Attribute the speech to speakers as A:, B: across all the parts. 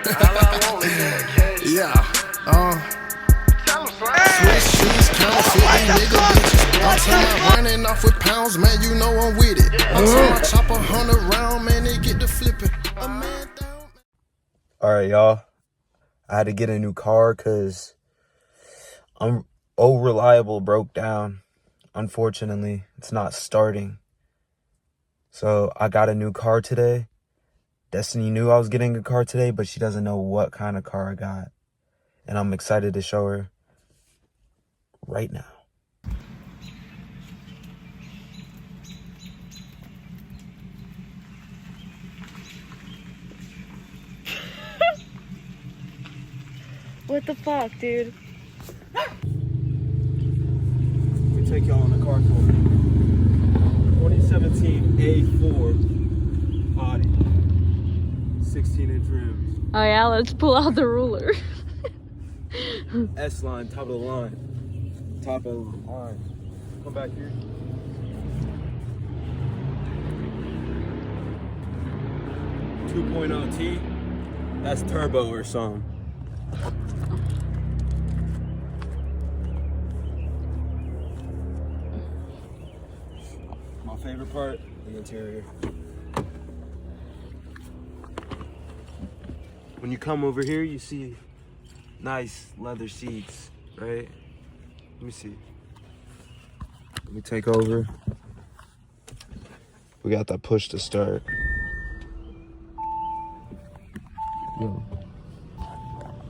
A: Yeah, Swiss shoes, counterfeit, nigga bitches. I'm talking about running off with pounds, man, you know I'm with it. I'm talking about chop 100 round, man, they get to flipping. A man down.
B: Alright, y'all. I had to get a new car because Reliable broke down. Unfortunately, it's not starting. So I got a new car today. Destiny knew I was getting a car today, but she doesn't know what kind of car I got. And I'm excited to show her right now.
C: What the fuck, dude?
B: Let me take y'all on the car tour. 2017 A4 Audi. 16-inch rims.
C: Oh yeah, let's pull out the ruler.
B: S-line, top of the line. Top of the line. Come back here. T. That's turbo or something. My favorite part, the interior. When you come over here, you see nice leather seats, right? Let me see. Let me take over. We got that push to start. Yo.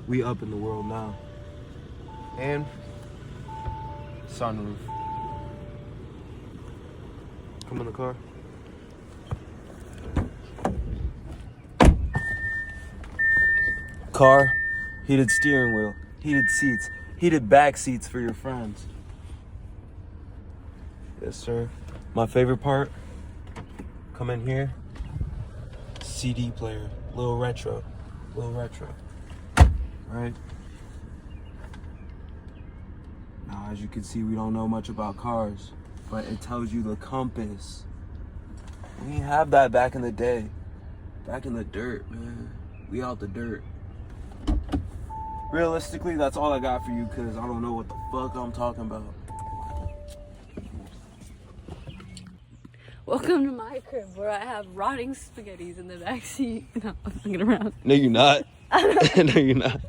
B: We up in the world now. And sunroof. Come in the car. Car, heated steering wheel, heated seats, heated back seats for your friends. Yes, sir. My favorite part, come in here, CD player, little retro. Right? Now, as you can see, we don't know much about cars, but it tells you the compass. We didn't have that back in the day. Back in the dirt, man. We out the dirt. Realistically, that's all I got for you because I don't know what the fuck I'm talking about.
C: Welcome to my crib where I have rotting spaghettis in the back seat. No, I'm fucking around.
B: No, you're not. No, you're not.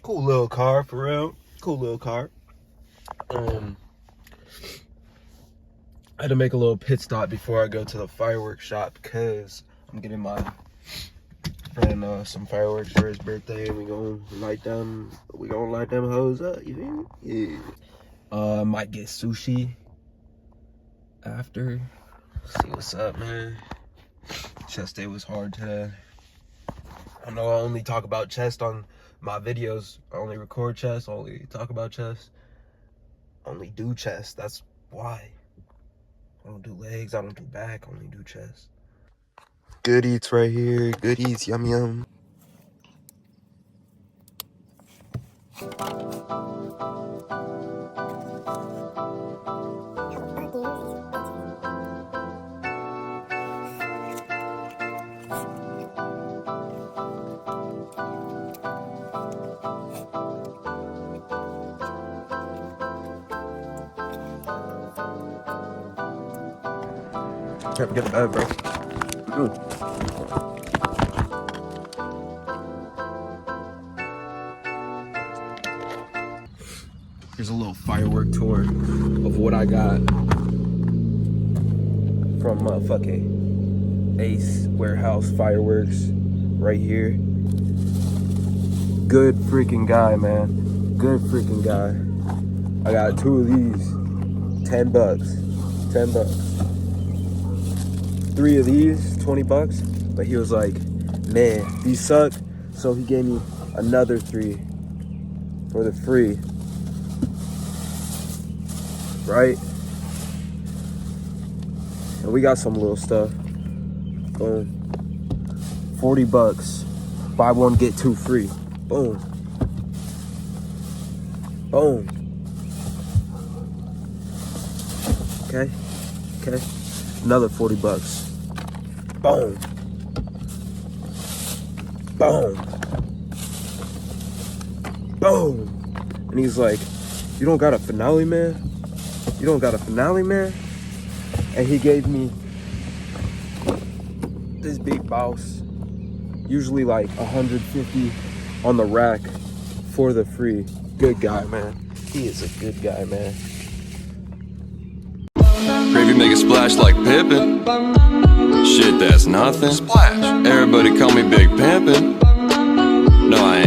B: Cool little car, for real. Cool little car. I had to make a little pit stop before I go to the fireworks shop because I'm getting my friend some fireworks for his birthday, and we gonna light them hoes up. You feel me? Yeah. Might get sushi after. See what's up, man. Chest day was hard today. I know I only talk about chest on my videos. I only record chest, only talk about chest, only do chest. That's why. I don't do legs, I don't do back, I only do chest. Good eats right here. Good eats, yum yum. Can't forget the bed, bro. Here's a little firework tour of what I got from motherfucking Ace Warehouse Fireworks right here. Good freaking guy, man. Good freaking guy. I got 2 of these. $10. $10. 3 of these, $20. But he was like, man, these suck. So he gave me another 3 for the free. Right? And we got some little stuff. Boom. $40. Buy one, get 2 free. Boom. Boom. Okay. Okay. Another 40 bucks. Boom. Boom. Boom. And he's like, you don't got a finale, man? You don't got a finale, man? And he gave me this big boss, usually like 150 on the rack for the free. Good guy, man. He is a good guy, man.
D: Gravy make a splash like Pippin. Shit, that's nothing. Splash. Everybody call me Big Pimpin'. No, I